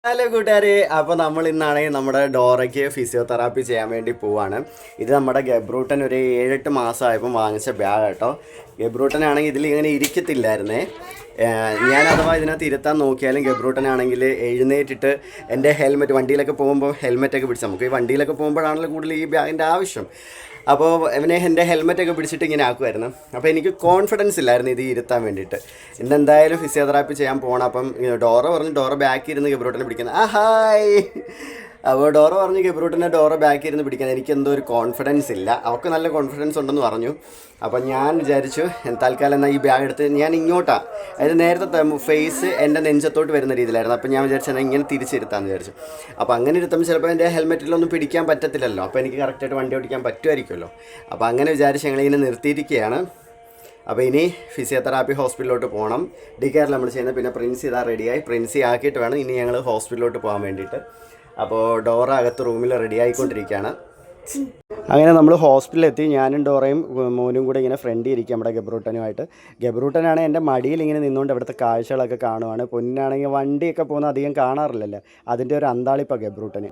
Hello കൂട്ടുകാരെ, അപ്പോൾ നമ്മൾ ഇന്നാണെങ്കിൽ നമ്മുടെ ഡോറയ്ക്ക് ഫിസിയോതെറാപ്പി ചെയ്യാൻ വേണ്ടി പോവാണ്. ഇത് നമ്മുടെ ഗബ്രൂട്ടൻ ഒരു 7-8 മാസമായപ്പം വാങ്ങിച്ച ബാഗ് കേട്ടോ. ഗബ്രൂട്ടനാണെങ്കിൽ ഇതിൽ ഇങ്ങനെ ഇരിക്കത്തില്ലായിരുന്നേ. ഞാൻ അഥവാ ഇതിനകത്ത് ഇരുത്താൻ നോക്കിയാലും ഗബ്രൂട്ടനാണെങ്കിൽ എഴുന്നേറ്റിട്ട് എൻ്റെ ഹെൽമെറ്റ്, വണ്ടിയിലൊക്കെ പോകുമ്പോൾ ഹെൽമെറ്റൊക്കെ പിടിച്ച്, നമുക്ക് ഈ വണ്ടിയിലൊക്കെ പോകുമ്പോഴാണല്ലോ കൂടുതൽ ഈ ബാഗിൻ്റെ ആവശ്യം. അപ്പോൾ അവനെ എൻ്റെ ഹെൽമെറ്റൊക്കെ പിടിച്ചിട്ട് ഇങ്ങനെ ആക്കുമായിരുന്നു. അപ്പോൾ എനിക്ക് കോൺഫിഡൻസ് ഇല്ലായിരുന്നു ഇത് ഇരുത്താൻ വേണ്ടിയിട്ട്. ഇന്നെന്തായാലും ഫിസിയോതെറാപ്പി ചെയ്യാൻ പോകണം. അപ്പം ഡോറ പറഞ്ഞു ഡോറ ബാക്കിൽ ഇരുന്ന് ഗബ്രൂട്ടനെ പിടിക്കുന്നത്. ഹായ്. അപ്പോൾ ഡോറ പറഞ്ഞു ഗബ്രൂട്ടനെ ഡോറ ബാക്കിൽ ഇരുന്ന് പിടിക്കാൻ. എനിക്ക് എന്തോ ഒരു കോൺഫിഡൻസ് ഇല്ല. അവൾക്ക് നല്ല കോൺഫിഡൻസ് ഉണ്ടെന്ന് പറഞ്ഞു. അപ്പം ഞാൻ വിചാരിച്ചു തൽക്കാലം എന്നാൽ ഈ ബാഗ് എടുത്ത് ഞാൻ ഇങ്ങോട്ടാണ്, അതായത് നേരത്തെ ഫേസ് എൻ്റെ നെഞ്ചത്തോട്ട് വരുന്ന രീതിയിലായിരുന്നു. അപ്പം ഞാൻ വിചാരിച്ചു എന്നാൽ ഇങ്ങനെ തിരിച്ചിരുത്താമെന്ന് വിചാരിച്ചു. അപ്പോൾ അങ്ങനെ ഇരുത്തുമ്പോൾ ചിലപ്പോൾ എൻ്റെ ഹെൽമെറ്റിലൊന്നും പിടിക്കാൻ പറ്റത്തില്ലല്ലോ. അപ്പോൾ എനിക്ക് കറക്റ്റായിട്ട് വണ്ടി ഓടിക്കാൻ പറ്റുമായിരിക്കുമല്ലോ. അപ്പോൾ അങ്ങനെ വിചാരിച്ച് ഞങ്ങളിങ്ങനെ നിർത്തിയിരിക്കുകയാണ്. അപ്പോൾ ഇനി ഫിസിയോതെറാപ്പി ഹോസ്പിറ്റലിലോട്ട് പോകണം. DKR നമ്മൾ ചെയ്യുന്നത്. പിന്നെ പ്രിൻസി ഇതാ റെഡിയായി. പ്രിൻസി ആക്കിയിട്ട് വേണം ഇനി ഞങ്ങൾ ഹോസ്പിറ്റലിലോട്ട് പോകാൻ വേണ്ടിയിട്ട്. അപ്പോൾ ഡോറ അകത്ത് റൂമിൽ റെഡി ആയിക്കൊണ്ടിരിക്കുകയാണ്. അങ്ങനെ നമ്മൾ ഹോസ്പിറ്റലിലെത്തി. ഞാനും ഡോറയും മോനും കൂടെ ഇങ്ങനെ ഫ്രണ്ടിൽ ഇരിക്കുക നമ്മുടെ ഗബ്രൂട്ടനുമായിട്ട്. ഗബ്രൂട്ടനാണെങ്കിൽ എൻ്റെ മടിയിൽ ഇങ്ങനെ നിന്നുകൊണ്ട് അവിടുത്തെ കാഴ്ചകളൊക്കെ കാണുവാണ്. പൊന്നാണെങ്കിൽ വണ്ടിയൊക്കെ പോകുന്ന അധികം കാണാറില്ലല്ലോ, അതിൻ്റെ ഒരു അന്താളിപ്പാണ് ഗബ്രൂട്ടന്.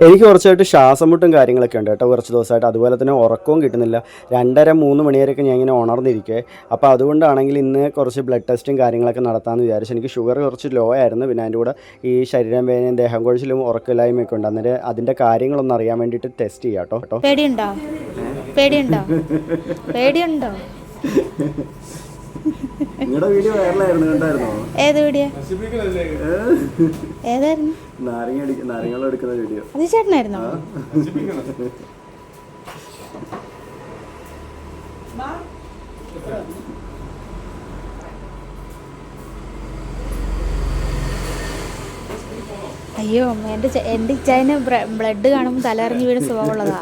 എനിക്ക് കുറച്ചായിട്ട് ശ്വാസം മുട്ടും കാര്യങ്ങളൊക്കെ ഉണ്ട് കേട്ടോ കുറച്ച് ദിവസമായിട്ട്. അതുപോലെ തന്നെ ഉറക്കവും കിട്ടുന്നില്ല. 2:30-3 മണി വരെയൊക്കെ ഞാൻ ഇങ്ങനെ ഉണർന്നിരിക്കുക. അപ്പോൾ അതുകൊണ്ടാണെങ്കിൽ ഇന്ന് കുറച്ച് ബ്ലഡ് ടെസ്റ്റും കാര്യങ്ങളൊക്കെ നടത്താമെന്ന് വിചാരിച്ചു. എനിക്ക് ഷുഗർ കുറച്ച് ലോ ആയിരുന്നു. പിന്നെ അതിൻ്റെ കൂടെ ഈ ശരീരം വേദനയും ദേഹം കുഴച്ചിലും ഉറക്കമില്ലായ്മയൊക്കെ ഉണ്ട്. അന്നേരം അതിൻ്റെ കാര്യങ്ങളൊന്നും അറിയാൻ വേണ്ടിയിട്ട് ടെസ്റ്റ് ചെയ്യാം കേട്ടോ. പേടിയുണ്ടോ? നിങ്ങളുടെ വീഡിയോ വൈറലായിരുന്നു, കണ്ടായിരുന്നോ? ഏത് വീഡിയോ? ഏതായിരുന്നു? നാരങ്ങ എടുക്കുന്ന വീഡിയോ. അത് ചേട്ടനായിരുന്നോ? അയ്യോ, എൻ്റെ ഇച്ചായന് ബ്ലഡ് കാണുമ്പോൾ തലറിഞ്ഞ് വീട് സ്വഭാവമുള്ളതാ.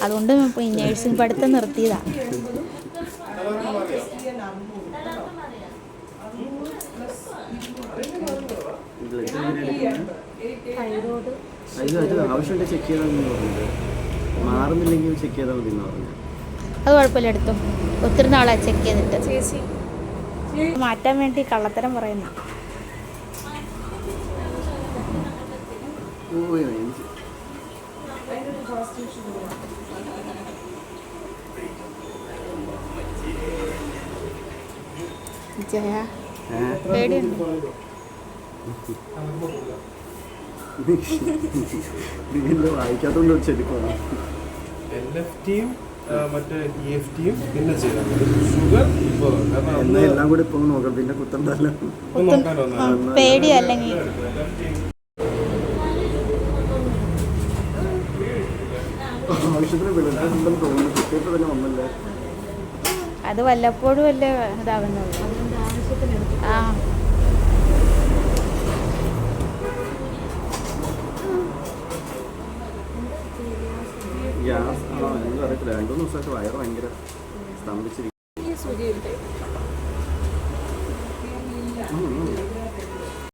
അതുകൊണ്ട് നേഴ്സിംഗ് പഠിത്തം നിർത്തിയതാ. ആവശ്യമുണ്ട് ചെക്ക് ചെയ്താൽ പറഞ്ഞത്, മാറുന്നില്ലെങ്കിൽ ചെക്ക് ചെയ്താൽ മതി എന്ന് പറഞ്ഞു. അത് കുഴപ്പമില്ല, എടുത്തു. ഒത്തിരി നാളായി ചെക്ക് ചെയ്തിട്ട്. മാറ്റാൻ വേണ്ടി കള്ളത്തരം പറയുന്നു. പേടിയുണ്ട്. വായിക്കാത്തോണ്ട് വെച്ചെടുക്കണം. എല്ലാം കൂടി ഇപ്പൊ നോക്കാം, പിന്നെ കുത്തണ്ടല്ലോ. പേടിയല്ലെങ്കിൽ ആവശ്യത്തിന് വിളണ്ടെന്ന് തോന്നുന്നു. കുട്ടിയപ്പോ തന്നെ ഒന്നല്ലേ, അത് വല്ലപ്പോഴും വല്ല ഇതാകുന്നുള്ളൂ. ആ ഗ്യാസ് എന്താ അറിയത്തില്ല. 2-3 ദിവസമായിട്ട് വയറ് ഭയങ്കര സ്തംഭിച്ചിരിക്കും.